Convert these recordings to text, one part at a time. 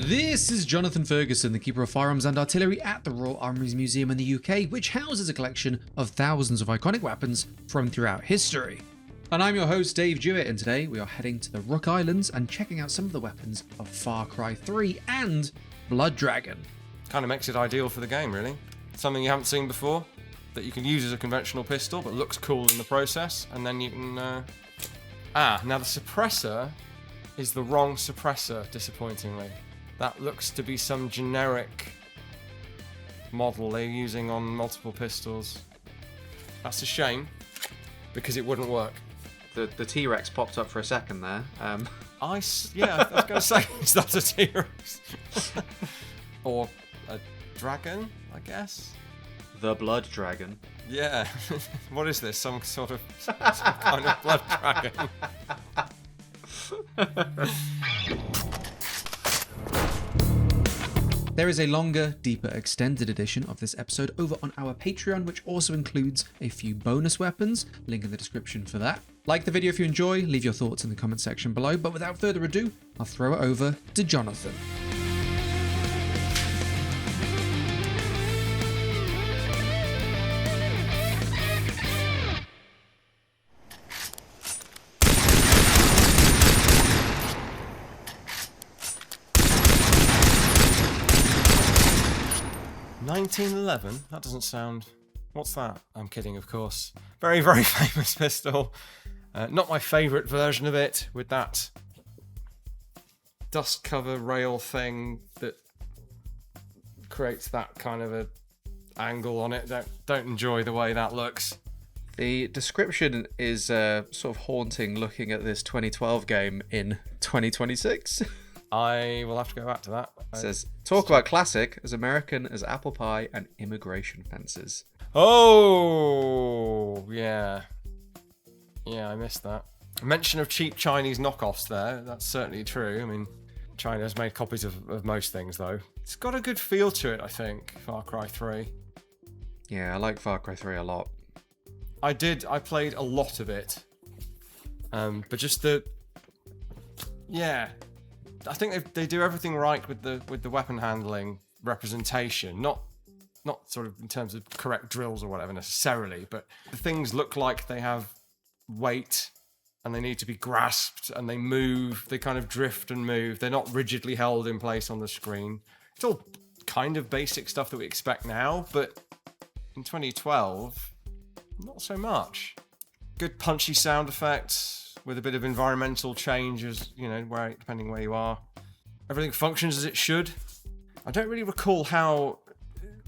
This is Jonathan Ferguson, the Keeper of Firearms and Artillery at the Royal Armouries Museum in the UK, which houses a collection of thousands of iconic weapons from throughout history. And I'm your host, Dave Jewett, and today we are heading to the Rook Islands and checking out some of the weapons of Far Cry 3 and Blood Dragon. Kind of makes it ideal for the game, really. Something you haven't seen before, that you can use as a conventional pistol, but looks cool in the process, and then you can... now the suppressor is the wrong suppressor, disappointingly. That looks to be some generic model they're using on multiple pistols. That's a shame, because it wouldn't work. The T-Rex popped up for a second there. I was going to say, is that a T-Rex? Or a dragon, I guess? The Blood Dragon. Yeah. What is this? Some kind of blood dragon? There is a longer, deeper, extended edition of this episode over on our Patreon, which also includes a few bonus weapons. Link in the description for that. Like the video if you enjoy, leave your thoughts in the comment section below, but without further ado, I'll throw it over to Jonathan. $1911? That doesn't sound... What's that? I'm kidding, of course. Very, very famous pistol. Not my favourite version of it, with that dust cover rail thing that creates that kind of a angle on it. Don't enjoy the way that looks. The description is sort of haunting looking at this 2012 game in 2026. I will have to go back to that. It says, talk about classic, as American as apple pie and immigration fences. Oh, yeah. Yeah, I missed that. Mention of cheap Chinese knockoffs there. That's certainly true. I mean, China has made copies of most things, though. It's got a good feel to it, I think, Far Cry 3. Yeah, I like Far Cry 3 a lot. I played a lot of it. But just the... Yeah... I think they do everything right with the weapon handling representation, not sort of in terms of correct drills or whatever necessarily, but the things look like they have weight and they need to be grasped and they move, they kind of drift and move. They're not rigidly held in place on the screen. It's all kind of basic stuff that we expect now, but in 2012, not so much. Good punchy sound effects with a bit of environmental changes, you know, depending where you are. Everything functions as it should. I don't really recall how,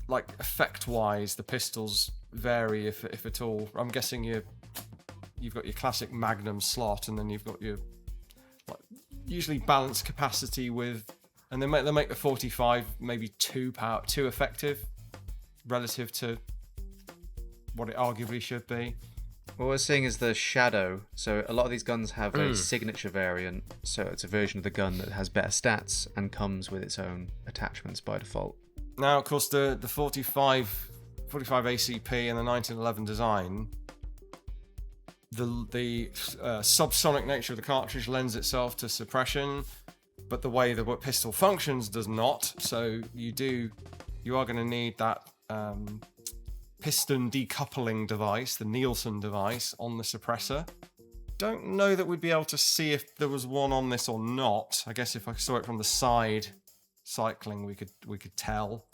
like, effect-wise the pistols vary, if at all. I'm guessing you've got your classic Magnum slot, and then you've got your usually balanced capacity with, and they make the 45 maybe too effective relative to what it arguably should be. What we're seeing is the shadow. So a lot of these guns have a signature variant. So it's a version of the gun that has better stats and comes with its own attachments by default. Now, of course, the 45 ACP and the 1911 design, the subsonic nature of the cartridge lends itself to suppression, but the way the pistol functions does not. So you are going to need that piston decoupling device, the Nielsen device, on the suppressor. Don't know that we'd be able to see if there was one on this or not. I guess if I saw it from the side cycling, we could tell.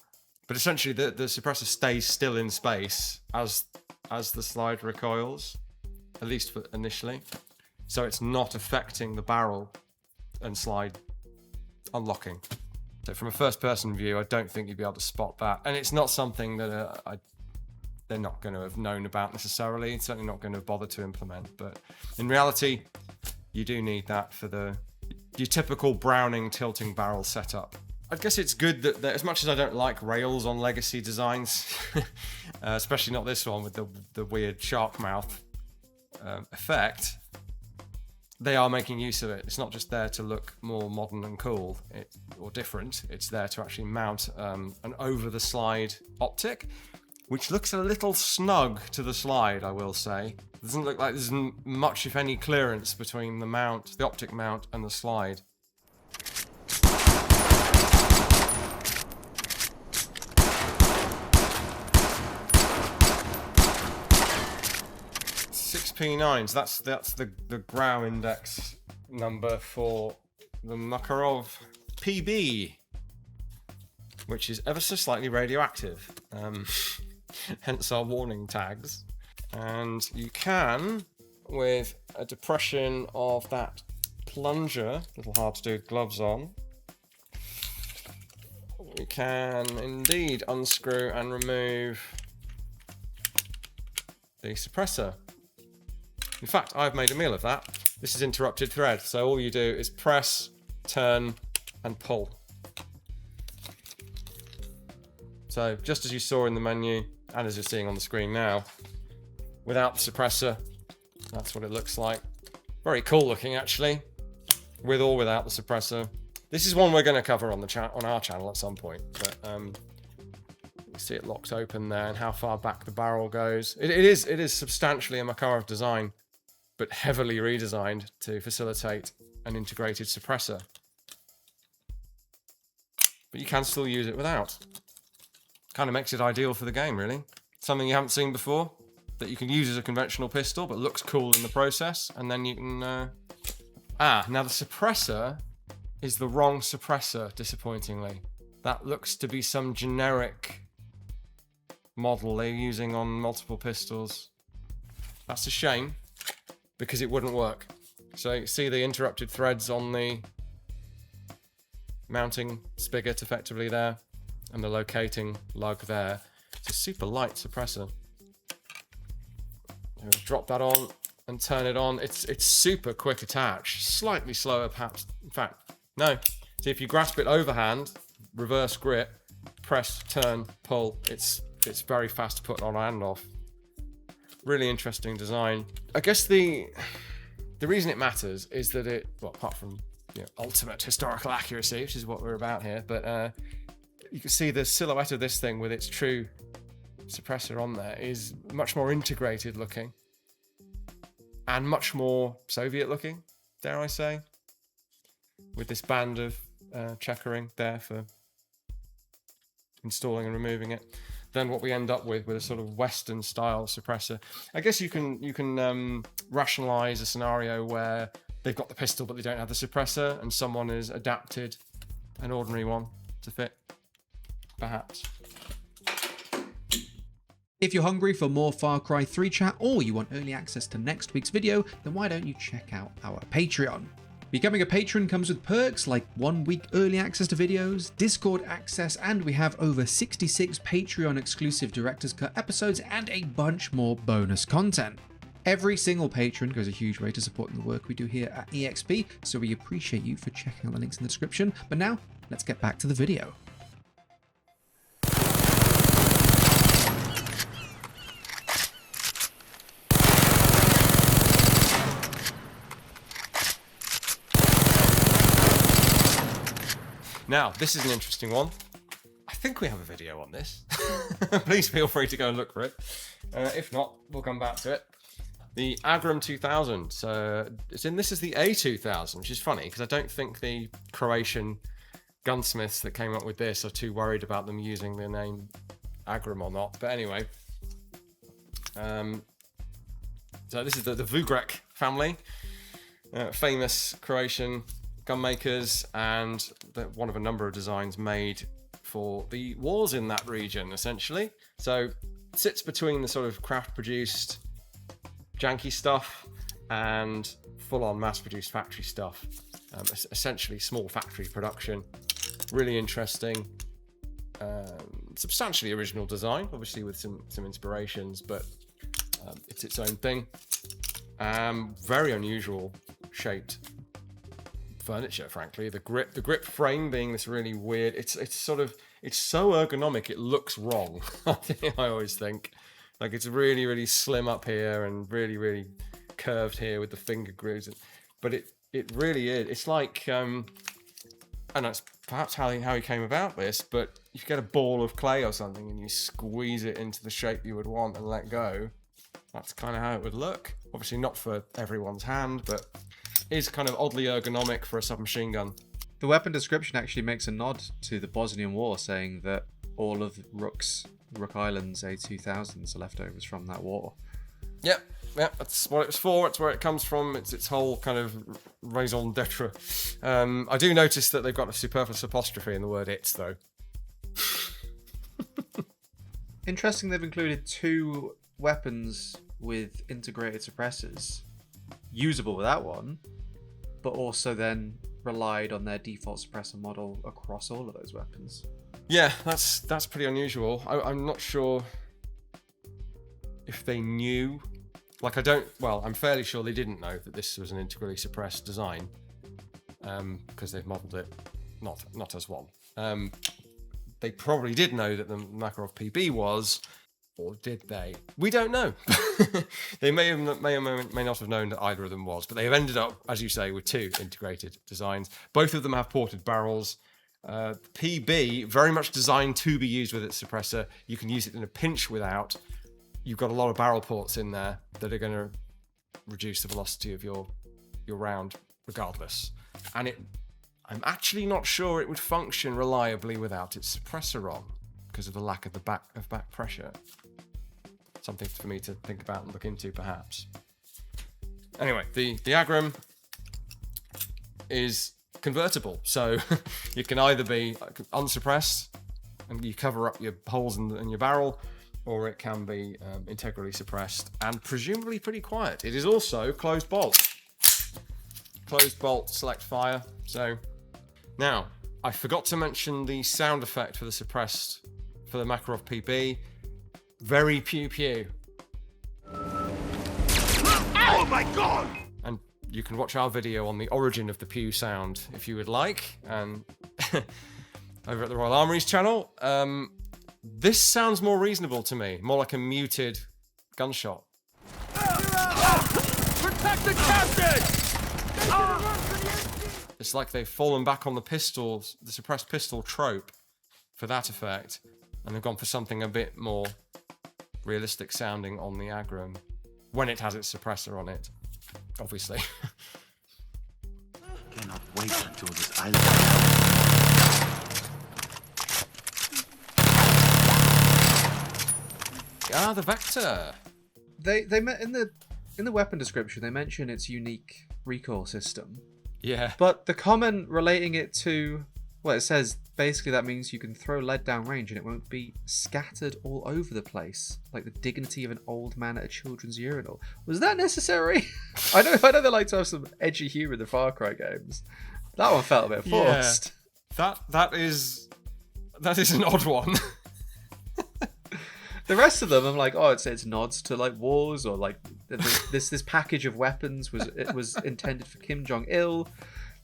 But essentially, the suppressor stays still in space as the slide recoils, at least for initially. So it's not affecting the barrel and slide unlocking. So from a first-person view, I don't think you'd be able to spot that. And it's not something that they're not going to have known about necessarily. It's certainly not going to bother to implement. But in reality, you do need that for your typical Browning tilting barrel setup. I guess it's good that as much as I don't like rails on legacy designs, especially not this one with the weird shark mouth effect, they are making use of it. It's not just there to look more modern and cool or different. It's there to actually mount an over-the-slide optic, which looks a little snug to the slide, I will say. It doesn't look like there's much, if any, clearance between the optic mount, and the slide. P9s. That's the Grau index number for the Makarov PB, which is ever so slightly radioactive. Hence our warning tags. And you can, with a depression of that plunger, a little hard to do with gloves on, we can indeed unscrew and remove the suppressor. In fact, I've made a meal of that. This is interrupted thread, so all you do is press, turn, and pull. So just as you saw in the menu, and as you're seeing on the screen now, without the suppressor, that's what it looks like. Very cool looking, actually, with or without the suppressor. This is one we're going to cover on our channel at some point, but you see it locked open there, and how far back the barrel goes. It is substantially a Makarov design, but heavily redesigned to facilitate an integrated suppressor. But you can still use it without. Kind of makes it ideal for the game, really. Something you haven't seen before, that you can use as a conventional pistol, but looks cool in the process, and then you can... now the suppressor is the wrong suppressor, disappointingly. That looks to be some generic model they're using on multiple pistols. That's a shame, because it wouldn't work. So you see the interrupted threads on the mounting spigot effectively there, and the locating lug there. It's a super light suppressor. Drop that on and turn it on. It's super quick attach, slightly slower perhaps. In fact, no. See, if you grasp it overhand, reverse grip, press, turn, pull, it's very fast to put on and off. Really interesting design. I guess the reason it matters is that it, well, apart from ultimate historical accuracy, which is what we're about here, but you can see the silhouette of this thing with its true suppressor on there is much more integrated looking and much more Soviet looking, dare I say, with this band of checkering there for installing and removing it. Then what we end up with a sort of Western style suppressor. I guess you can rationalize a scenario where they've got the pistol but they don't have the suppressor, and someone has adapted an ordinary one to fit, perhaps. If you're hungry for more Far Cry 3 chat, or you want early access to next week's video, then why don't you check out our Patreon? Becoming a patron comes with perks like 1 week early access to videos, Discord access, and we have over 66 Patreon exclusive Director's Cut episodes and a bunch more bonus content. Every single patron goes a huge way to supporting the work we do here at EXP, so we appreciate you for checking out the links in the description. But now, let's get back to the video. Now, this is an interesting one. I think we have a video on this. Please feel free to go and look for it. If not, we'll come back to it. The A.J.M 2000. So this is the A2000, which is funny because I don't think the Croatian gunsmiths that came up with this are too worried about them using the name A.J.M or not. But anyway, so this is the Vugrek family, famous Croatian gun makers, and one of a number of designs made for the wars in that region, essentially. So it sits between the sort of craft-produced janky stuff and full-on mass-produced factory stuff. Essentially small factory production. Really interesting. Substantially original design, obviously with some inspirations, but it's its own thing. Very unusual shaped furniture, frankly. The grip frame being this really weird, it's so ergonomic it looks wrong. I always think like it's really, really slim up here and really, really curved here with the finger grooves, but it really is. It's like I don't know, it's perhaps how he came about this, but you get a ball of clay or something and you squeeze it into the shape you would want and let go, that's kind of how it would look. Obviously not for everyone's hand, but is kind of oddly ergonomic for a submachine gun. The weapon description actually makes a nod to the Bosnian War, saying that all of Rook Island's A2000s are leftovers from that war. Yep, Yeah, that's what it was for. It's where it comes from. It's its whole kind of raison d'etre. I do notice that they've got a superfluous apostrophe in the word "it's," though. Interesting, they've included 2 weapons with integrated suppressors, usable with that one, but also then relied on their default suppressor model across all of those weapons. Yeah, that's pretty unusual. I'm not sure if they knew. Like, I'm fairly sure they didn't know that this was an integrally suppressed design, because they've modelled it not as one. They probably did know that the Makarov PB was, or did they? We don't know. They may or may not have known that either of them was, but they have ended up, as you say, with 2 integrated designs. Both of them have ported barrels. PB, very much designed to be used with its suppressor. You can use it in a pinch without. You've got a lot of barrel ports in there that are going to reduce the velocity of your round regardless. And I'm actually not sure it would function reliably without its suppressor on because of the lack of the back pressure. Something for me to think about and look into, perhaps. Anyway, the A2000 is convertible, so you can either be unsuppressed and you cover up your holes in your barrel, or it can be integrally suppressed and presumably pretty quiet. It is also closed bolt. Closed bolt, select fire. So now, I forgot to mention the sound effect for the suppressed, for the Makarov PB. Very pew pew. Oh my god! And you can watch our video on the origin of the pew sound if you would like, and over at the Royal Armouries channel. This sounds more reasonable to me, more like a muted gunshot. Protect the captain! It's like they've fallen back on the pistols, the suppressed pistol trope for that effect, and they've gone for something a bit more realistic sounding on the A2000 when it has its suppressor on it, obviously. I cannot wait until this island. Ah, the Vector. They met in the weapon description. They mention its unique recoil system. Yeah. But the comment relating it to, well, it says basically that means you can throw lead down range and it won't be scattered all over the place like the dignity of an old man at a children's urinal. Was that necessary? I know they like to have some edgy humor in the Far Cry games. That one felt a bit forced. Yeah. That is an odd one. The rest of them, I'm like, oh, it's nods to like wars, or like this package of weapons was intended for Kim Jong-il.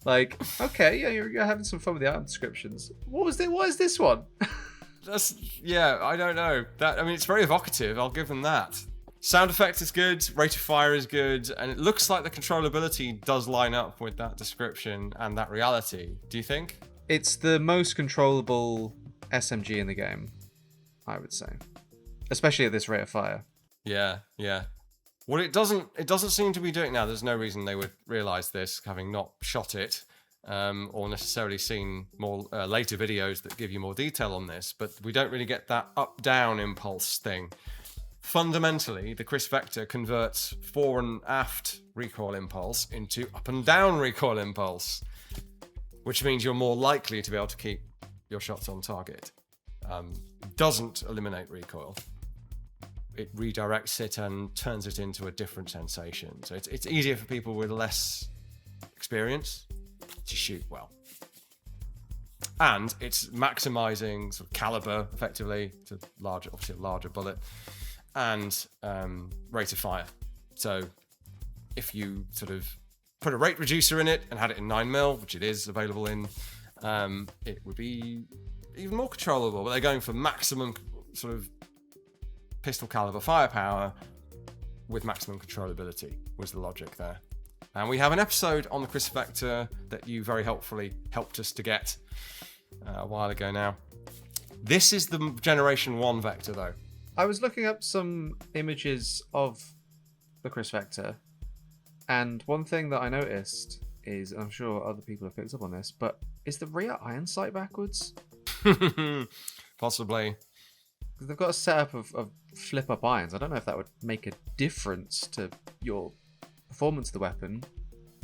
Like, okay, yeah, you're having some fun with the item descriptions. What is this one? I don't know. It's very evocative. I'll give them that. Sound effect is good, rate of fire is good, and it looks like the controllability does line up with that description and that reality. Do you think? It's the most controllable SMG in the game, I would say. Especially at this rate of fire. Yeah. Well, it doesn't seem to be doing now. There's no reason they would realise this, having not shot it, or necessarily seen more later videos that give you more detail on this. But we don't really get that up-down impulse thing. Fundamentally, the Chris Vector converts fore and aft recoil impulse into up and down recoil impulse, which means you're more likely to be able to keep your shots on target. Doesn't eliminate recoil. It redirects it and turns it into a different sensation. So it's easier for people with less experience to shoot well. And it's maximizing sort of caliber effectively to obviously a larger bullet, and rate of fire. So if you sort of put a rate reducer in it and had it in 9mm, which it is available in, it would be even more controllable. But they're going for maximum sort of pistol caliber firepower with maximum controllability was the logic there. And we have an episode on the Chris Vector that you very helpfully helped us to get a while ago now. This is the Generation 1 Vector though. I was looking up some images of the Chris Vector, and one thing that I noticed is, and I'm sure other people have picked up on this, but is the rear iron sight backwards? Possibly. they've got a setup of flip-up irons. I don't know if that would make a difference to your performance of the weapon,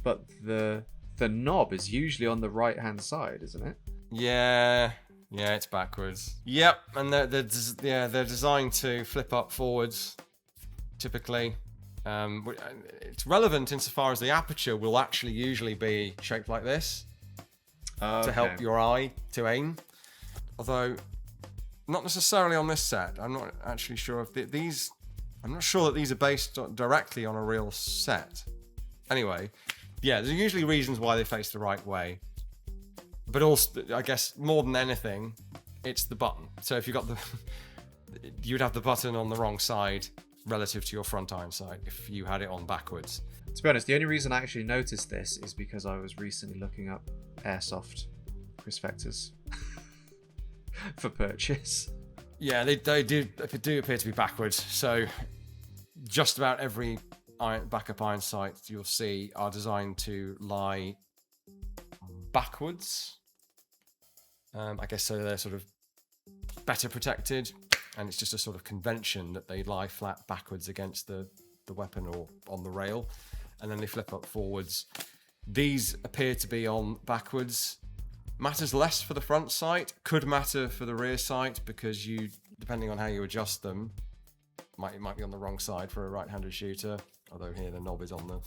but the knob is usually on the right-hand side, isn't it? Yeah, it's backwards. Yep, and they're designed to flip up forwards, typically. It's relevant insofar as the aperture will actually usually be shaped like this to help your eye to aim. Although, not necessarily on this set. I'm not actually sure if these. I'm not sure that these are based directly on a real set. Anyway, yeah, there's usually reasons why they face the right way. But also, I guess more than anything, it's the button. So if you got you'd have the button on the wrong side relative to your front iron sight if you had it on backwards. To be honest, the only reason I actually noticed this is because I was recently looking up airsoft Chris Vectors for purchase. Yeah, they do appear to be backwards. So just about every backup iron sight you'll see are designed to lie backwards. I guess so they're sort of better protected, and it's just a sort of convention that they lie flat backwards against the weapon or on the rail, and then they flip up forwards. These appear to be on backwards. Matters less for the front sight, could matter for the rear sight, because you, depending on how you adjust them, it might be on the wrong side for a right-handed shooter, although here the knob is on the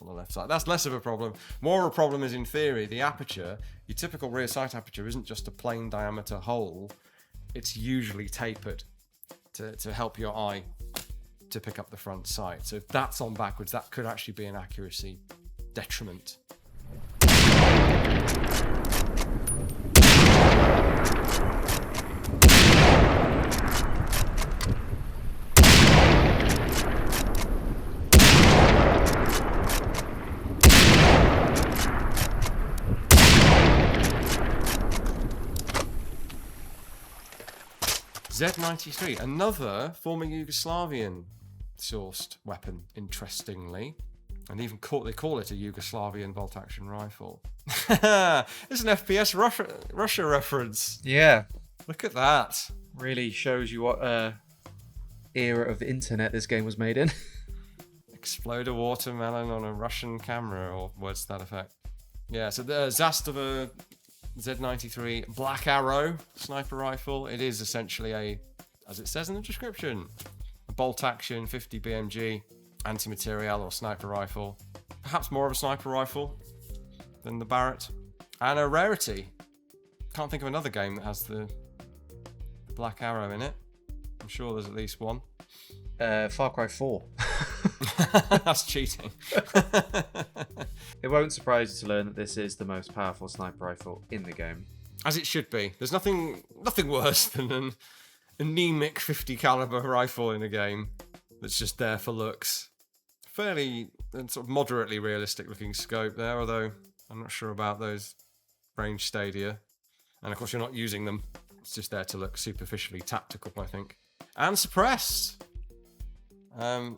left side. That's less of a problem. More of a problem is, in theory, the aperture. Your typical rear sight aperture isn't just a plain diameter hole. It's usually tapered to help your eye to pick up the front sight. So if that's on backwards, that could actually be an accuracy detriment. Z93, another former Yugoslavian sourced weapon, interestingly. And even they call it a Yugoslavian bolt-action rifle. It's an FPS Russia reference. Yeah. Look at that. Really shows you what era of the internet this game was made in. Explode a watermelon on a Russian camera, or words to that effect. Yeah, so the Zastava Z93 Black Arrow sniper rifle. It is essentially as it says in the description, a bolt-action 50 BMG anti-material or sniper rifle. Perhaps more of a sniper rifle than the Barrett. And a rarity. Can't think of another game that has the Black Arrow in it. I'm sure there's at least one. Far Cry 4. That's cheating. It won't surprise you to learn that this is the most powerful sniper rifle in the game. As it should be. There's nothing worse than an anemic 50 caliber rifle in a game that's just there for looks. Fairly and sort of moderately realistic looking scope there, although I'm not sure about those range stadia. And of course you're not using them. It's just there to look superficially tactical, I think. And suppressed. And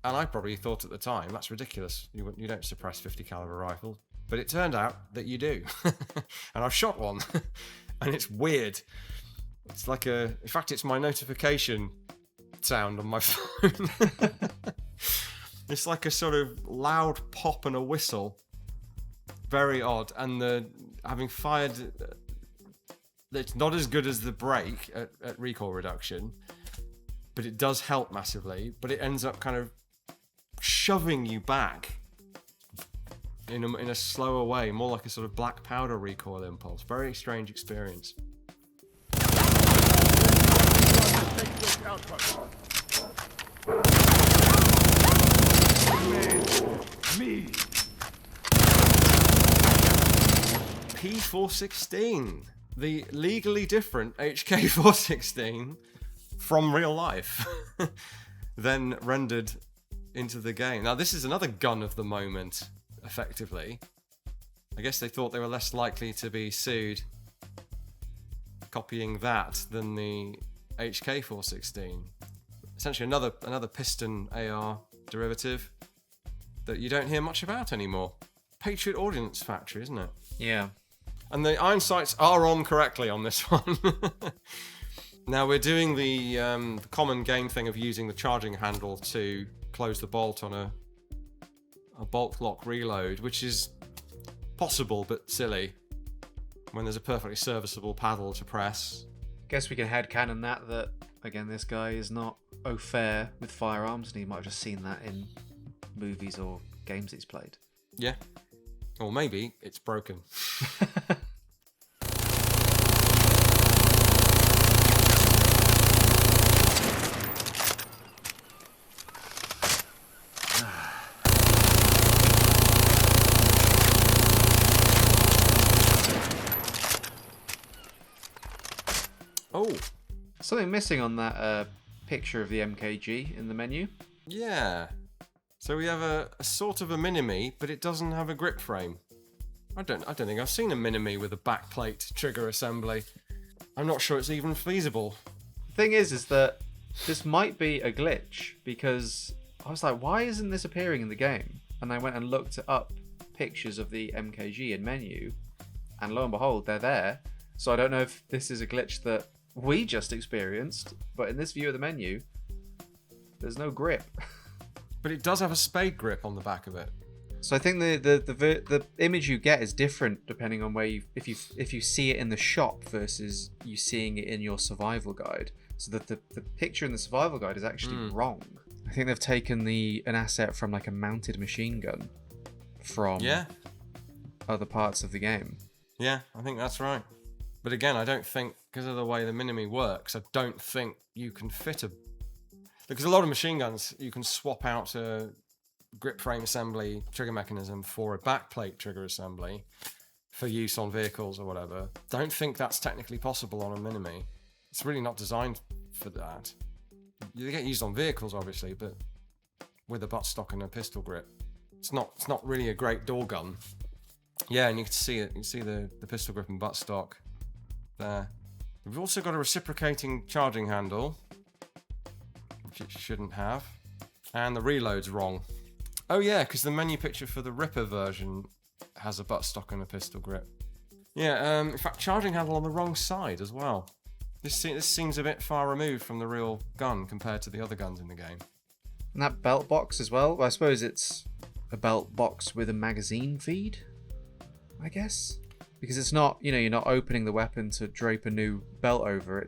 I probably thought at the time, that's ridiculous. You don't suppress 50 caliber rifles. But it turned out that you do. And I've shot one. And it's weird. It's like in fact, it's my notification sound on my phone. It's like a sort of loud pop and a whistle. Very odd. And having fired, it's not as good as the break at recoil reduction. But it does help massively. But it ends up kind of shoving you back in a slower way, more like a sort of black powder recoil impulse. Very strange experience. Me. P416, the legally different HK416 from real life, then rendered into the game. Now this is another gun of the moment, effectively. I guess they thought they were less likely to be sued copying that than the HK416. Essentially another piston AR derivative that you don't hear much about anymore. Patriot Ordnance Factory, isn't it? Yeah. And the iron sights are on correctly on this one. Now we're doing the common game thing of using the charging handle to close the bolt on a bolt lock reload, which is possible but silly when there's a perfectly serviceable paddle to press. Guess we can headcanon that again, this guy is not au fait with firearms, and he might have just seen that in movies or games he's played. Yeah. Or maybe it's broken. Oh. Something missing on that picture of the MKG in the menu. Yeah. So we have a sort of a Mini-Me, but it doesn't have a grip frame. I don't think I've seen a Mini-Me with a backplate trigger assembly. I'm not sure it's even feasible. The thing is that this might be a glitch, because I was like, why isn't this appearing in the game? And I went and looked up pictures of the MKG in menu, and lo and behold, they're there. So I don't know if this is a glitch that we just experienced, but in this view of the menu, there's no grip. But it does have a spade grip on the back of it. So I think the image you get is different depending on where if you see it in the shop versus you seeing it in your survival guide. So that the picture in the survival guide is actually wrong. I think they've taken an asset from like a mounted machine gun from other parts of the game. Yeah, I think that's right. But again, I don't think, because of the way the Mini-Me works, I don't think you can fit because a lot of machine guns, you can swap out a grip frame assembly trigger mechanism for a backplate trigger assembly for use on vehicles or whatever. Don't think that's technically possible on a Mini-Me. It's really not designed for that. They get used on vehicles, obviously, but with a buttstock and a pistol grip. It's not really a great door gun. Yeah, and you can see it. You can see the pistol grip and buttstock there. We've also got a reciprocating charging handle, which it shouldn't have. And the reload's wrong. Oh yeah, because the menu picture for the Ripper version has a buttstock and a pistol grip. Yeah, in fact, charging handle on the wrong side as well. This seems a bit far removed from the real gun compared to the other guns in the game. And that belt box as well. I suppose it's a belt box with a magazine feed, I guess. Because it's not, you're not opening the weapon to drape a new belt over.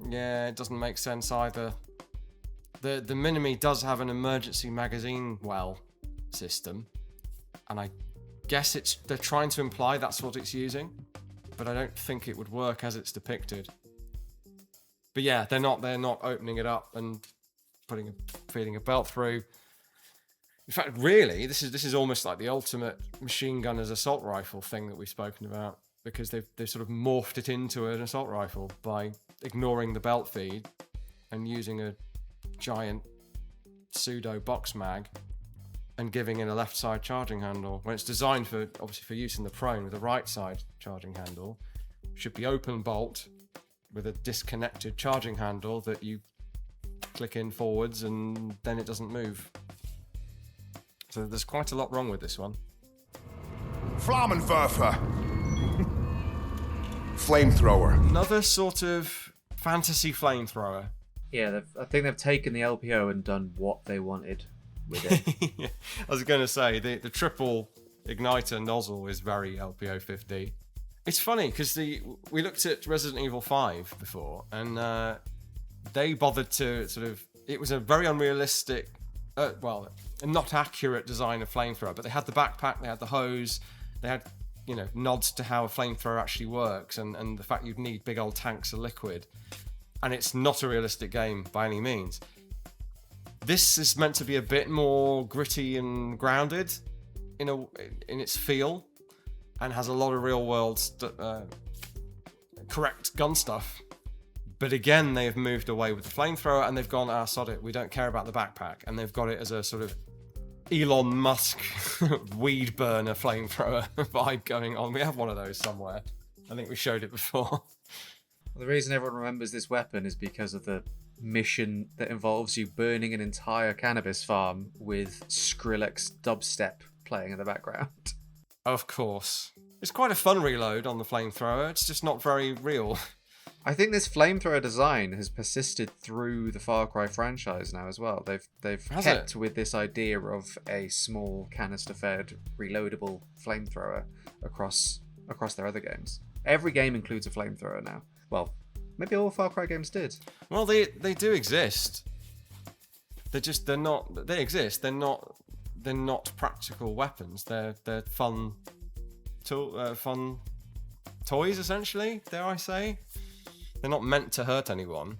Yeah, it doesn't make sense either. The Mini-Me does have an emergency magazine well system, and I guess they're trying to imply that's what it's using, but I don't think it would work as it's depicted. But yeah, they're not opening it up and feeding a belt through. In fact, really, this is almost like the ultimate machine gunner's assault rifle thing that we've spoken about, because they've sort of morphed it into an assault rifle by ignoring the belt feed and using a giant pseudo box mag and giving it a left side charging handle when it's designed for use in the prone with a right side charging handle. Should be open bolt with a disconnected charging handle that you click in forwards and then it doesn't move. So there's quite a lot wrong with this one. Flamethrower. Flamethrower. Another sort of fantasy flamethrower. Yeah, I think they've taken the LPO and done what they wanted with it. Yeah, I was going to say, the triple igniter nozzle is very LPO 50. It's funny, because we looked at Resident Evil 5 before, and they bothered to it was a very unrealistic, a not accurate design of flamethrower, but they had the backpack, they had the hose, they had, nods to how a flamethrower actually works, and the fact you'd need big old tanks of liquid. And it's not a realistic game by any means. This is meant to be a bit more gritty and grounded in its feel, and has a lot of real world correct gun stuff. But again, they've moved away with the flamethrower and they've gone, sod it, we don't care about the backpack. And they've got it as a sort of Elon Musk weed burner flamethrower vibe going on. We have one of those somewhere. I think we showed it before. The reason everyone remembers this weapon is because of the mission that involves you burning an entire cannabis farm with Skrillex dubstep playing in the background. Of course. It's quite a fun reload on the flamethrower. It's just not very real. I think this flamethrower design has persisted through the Far Cry franchise now as well. They've Has kept it? with this idea of a small canister-fed reloadable flamethrower across their other games. Every game includes a flamethrower now. Well, maybe all Far Cry games did. Well, they do exist. They exist. They're not practical weapons. They're fun toys, essentially. Dare I say? They're not meant to hurt anyone.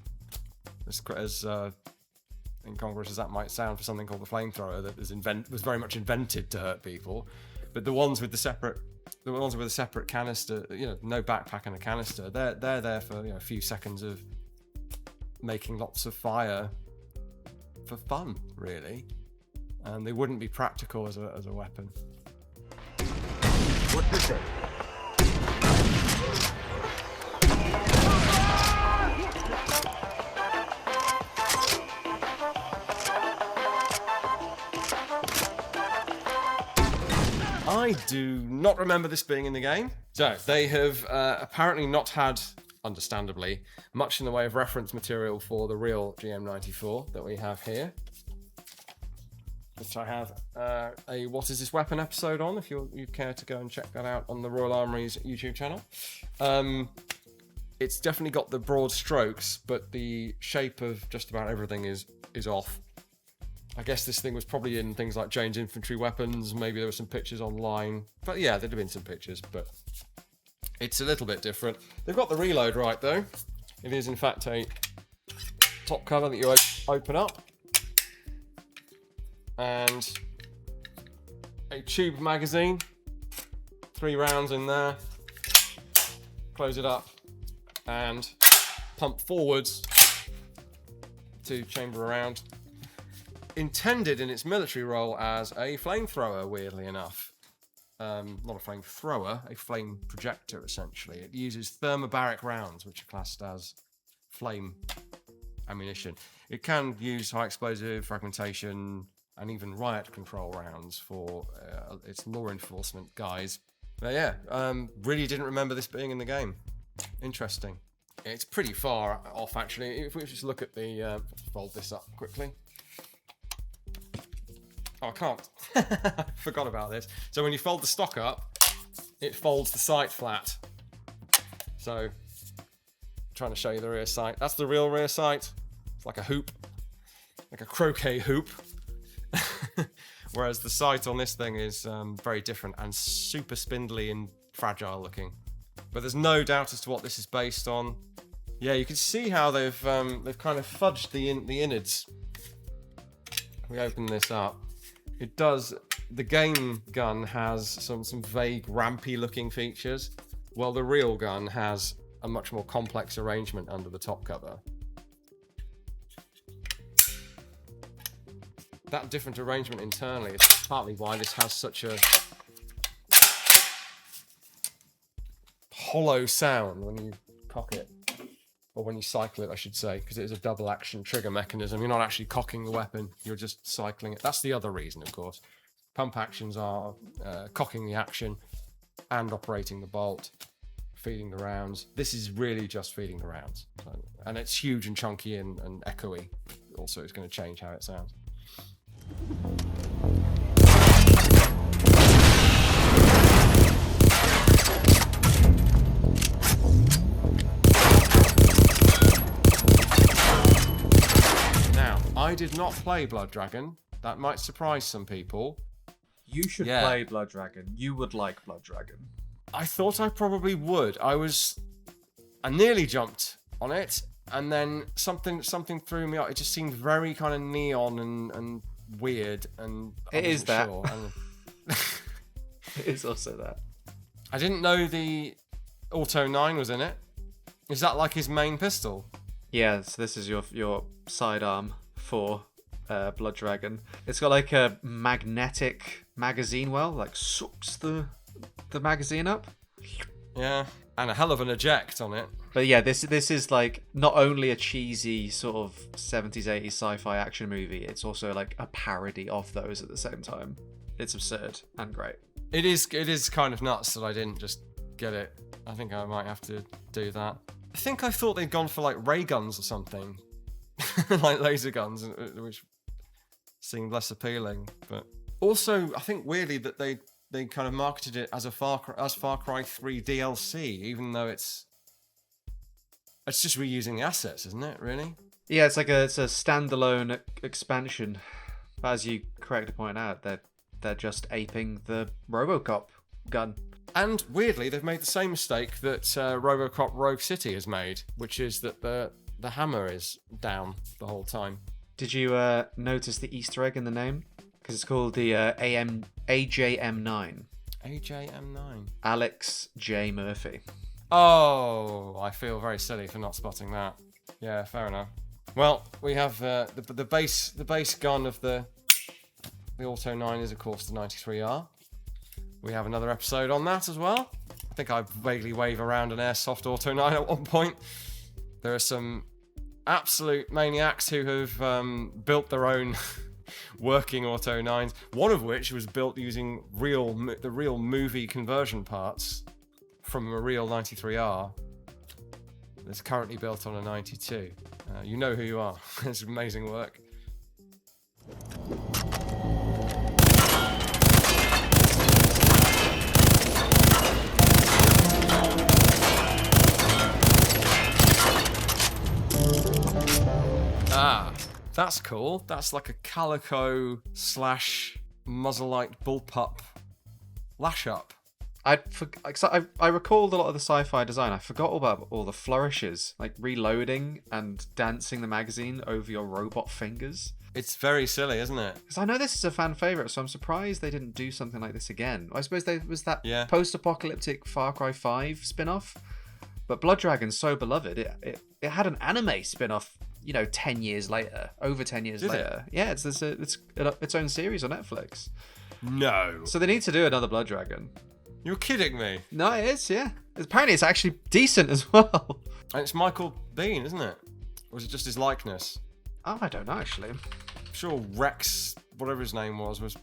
As incongruous as that might sound for something called the flamethrower that was very much invented to hurt people, but the ones with the separate canister, no backpack and a canister, they're there for a few seconds of making lots of fire for fun, really, and they wouldn't be practical as a weapon. What was that? I do not remember this being in the game. So, they have apparently not had, understandably, much in the way of reference material for the real GM94 that we have here. Which I have a What Is This Weapon episode on, if you care to go and check that out on the Royal Armouries YouTube channel. It's definitely got the broad strokes, but the shape of just about everything is off. I guess this thing was probably in things like Jane's infantry weapons. Maybe there were some pictures online. But yeah, there'd have been some pictures, but it's a little bit different. They've got the reload right, though. It is, in fact, a top cover that you open up. And a tube magazine. 3 rounds in there. Close it up. And pump forwards to chamber around. Intended in its military role as a flamethrower, weirdly enough. Not a flamethrower, a flame projector, essentially. It uses thermobaric rounds, which are classed as flame ammunition. It can use high explosive, fragmentation, and even riot control rounds for its law enforcement guys. But yeah, really didn't remember this being in the game. Interesting. It's pretty far off, actually. If we just look at the... fold this up quickly. Oh, I can't. Forgot about this. So when you fold the stock up, it folds the sight flat. So, trying to show you the rear sight. That's the real rear sight. It's like a hoop. Like a croquet hoop. Whereas the sight on this thing is very different and super spindly and fragile looking. But there's no doubt as to what this is based on. Yeah, you can see how they've kind of fudged the innards. We open this up. It does. The game gun has some vague rampy looking features, while the real gun has a much more complex arrangement under the top cover. That different arrangement internally is partly why this has such a hollow sound when you cock it. Or when you cycle it, I should say, because it is a double action trigger mechanism. You're not actually cocking the weapon, you're just cycling it. That's the other reason, of course. Pump actions are cocking the action and operating the bolt, feeding the rounds. This is really just feeding the rounds. And it's huge and chunky and echoey. Also, it's going to change how it sounds. I did not play Blood Dragon. That might surprise some people. You should play Blood Dragon. You would like Blood Dragon. I thought I probably would. I nearly jumped on it, and then something threw me off. It just seemed very kind of neon and weird, and it is that. Sure. It is also that. I didn't know the Auto 9 was in it. Is that like his main pistol? Yeah, so this is your sidearm for Blood Dragon. It's got like a magnetic magazine well, like sucks the magazine up. Yeah, and a hell of an eject on it. But yeah, this is like not only a cheesy sort of 70s, 80s sci-fi action movie, it's also like a parody of those at the same time. It's absurd and great. It is kind of nuts that I didn't just get it. I think I might have to do that. I think I thought they'd gone for like ray guns or something, like laser guns, which seemed less appealing. But also, I think weirdly that they kind of marketed it as Far Cry 3 DLC, even though it's just reusing the assets, isn't it? Really? Yeah, it's a standalone expansion. As you correctly point out, they're just aping the RoboCop gun. And weirdly, they've made the same mistake that RoboCop Rogue City has made, which is that the hammer is down the whole time. Did you notice the Easter egg in the name? Because it's called the A.J.M. 9. A.J.M. 9. Alex J. Murphy. Oh, I feel very silly for not spotting that. Yeah, fair enough. Well, we have the base gun of the Auto 9 is of course the 93R. We have another episode on that as well. I think I vaguely wave around an airsoft Auto 9 at one point. There are some absolute maniacs who have built their own working Auto 9s, one of which was built using the real movie conversion parts from a real 93R. It's currently built on a 92. You know who you are. It's amazing work. Ah, that's cool. That's like a calico / muzzleite bullpup lash up. I recalled a lot of the sci-fi design. I forgot all about all the flourishes, like reloading and dancing the magazine over your robot fingers. It's very silly, isn't it? Because I know this is a fan favorite, so I'm surprised they didn't do something like this again. I suppose there was that post-apocalyptic Far Cry 5 spin-off, but Blood Dragon's so beloved, it had an anime spin-off, 10 years later, over 10 years later. Yeah, it's its own series on Netflix. No. So they need to do another Blood Dragon. You're kidding me. No, it is, yeah. Apparently it's actually decent as well. And it's Michael Biehn, isn't it? Or is it just his likeness? Oh, I don't know, actually. I'm sure Rex, whatever his name was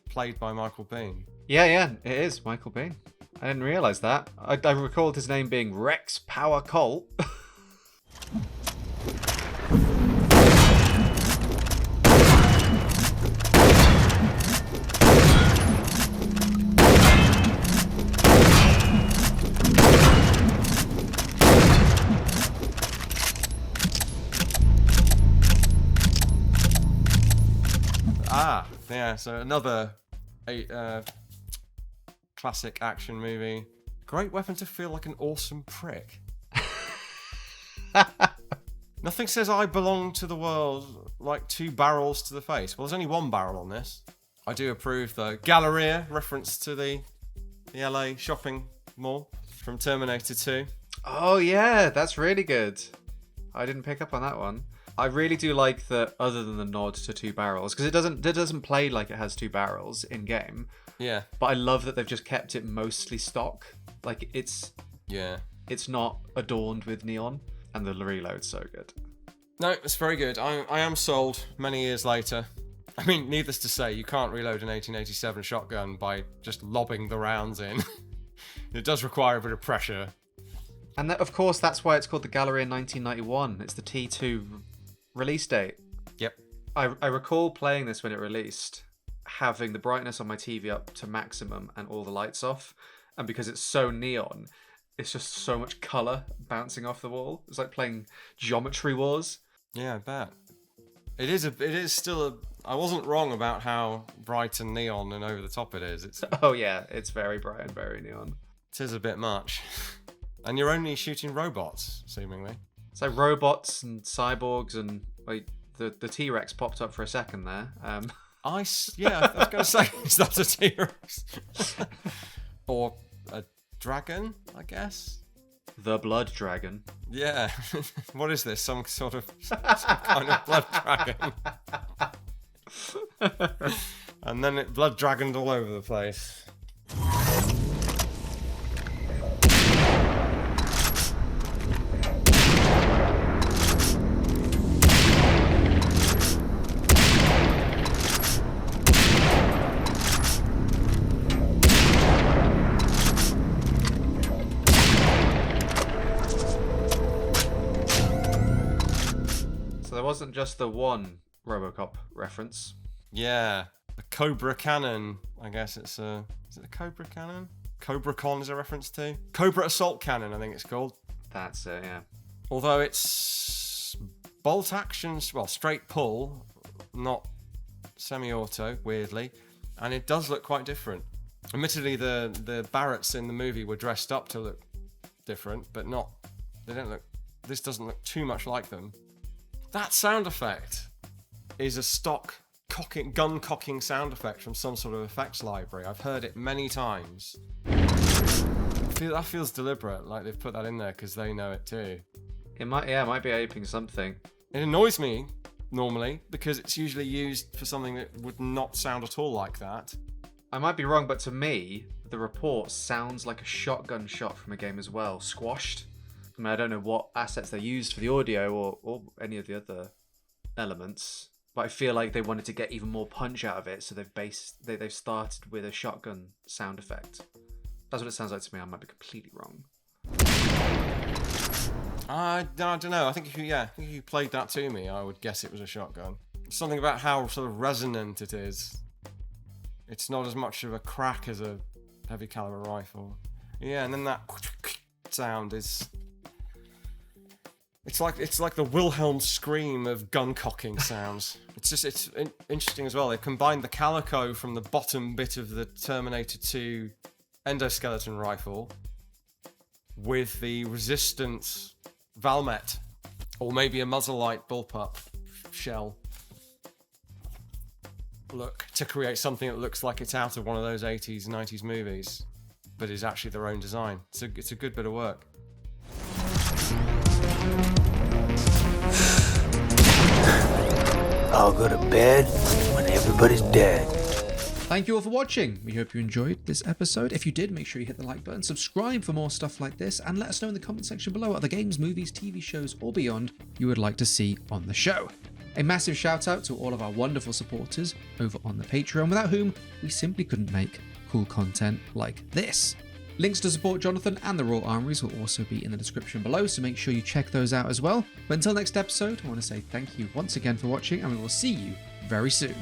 played by Michael Biehn. Yeah, it is Michael Biehn. I didn't realise that. I recalled his name being Rex Power Colt. Yeah, so another classic action movie. Great weapon to feel like an awesome prick. Nothing says I belong to the world like 2 barrels to the face. Well, there's only 1 barrel on this. I do approve, though. Galleria, reference to the LA shopping mall from Terminator 2. Oh, yeah, that's really good. I didn't pick up on that one. I really do like that, other than the nod to 2 barrels, because it doesn't play like it has 2 barrels in game. Yeah. But I love that they've just kept it mostly stock. Like it's not adorned with neon, and the reload's so good. No, it's very good. I am sold many years later. I mean, needless to say, you can't reload an 1887 shotgun by just lobbing the rounds in. It does require a bit of pressure. And of course, that's why it's called the Galleria 1991. It's the T2 release date. Yep. I recall playing this when it released, having the brightness on my TV up to maximum and all the lights off. And because it's so neon, it's just so much colour bouncing off the wall. It's like playing Geometry Wars. Yeah, I bet. It is still I wasn't wrong about how bright and neon and over the top it is. Oh yeah, it's very bright and very neon. It is a bit much. And you're only shooting robots, seemingly. So robots and cyborgs and the T-Rex popped up for a second there. I was going to say, is that a T-Rex? Or a dragon, I guess? The Blood Dragon. Yeah. What is this? Some kind of blood dragon. And then it blood dragoned all over the place. there wasn't just the one RoboCop reference. Yeah, the Cobra Cannon. I guess it's a... Is it the Cobra Cannon? Kobracon is a reference to. Cobra Assault Cannon, I think it's called. That's it, yeah. Although it's bolt actions, well, straight pull, not semi-auto, weirdly, and it does look quite different. Admittedly, the Barretts in the movie were dressed up to look different, but not. They don't look. This doesn't look too much like them. That sound effect is a stock gun cocking sound effect from some sort of effects library. I've heard it many times. That feels deliberate, like they've put that in there because they know it too. It might be aping something. It annoys me normally because it's usually used for something that would not sound at all like that. I might be wrong, but to me, the report sounds like a shotgun shot from a game as well, squashed. I mean, I don't know what assets they used for the audio or any of the other elements, but I feel like they wanted to get even more punch out of it, so they've started with a shotgun sound effect. That's what it sounds like to me. I might be completely wrong. I don't know. I think if you played that to me, I would guess it was a shotgun. Something about how sort of resonant it is. It's not as much of a crack as a heavy caliber rifle. Yeah, and then that sound is. It's like the Wilhelm scream of gun cocking sounds. It's interesting as well. They've combined the calico from the bottom bit of the Terminator 2 endoskeleton rifle with the Resistance Valmet, or maybe a Muzzleite bullpup shell look to create something that looks like it's out of one of those 80s, 90s movies, but is actually their own design. It's a good bit of work. I'll go to bed when everybody's dead. Thank you all for watching. We hope you enjoyed this episode. If you did, make sure you hit the like button, subscribe for more stuff like this, and let us know in the comment section below other games, movies, TV shows, or beyond you would like to see on the show. A massive shout out to all of our wonderful supporters over on the Patreon, without whom we simply couldn't make cool content like this. Links to support Jonathan and the Royal Armouries will also be in the description below, so make sure you check those out as well. But until next episode, I want to say thank you once again for watching, and we will see you very soon.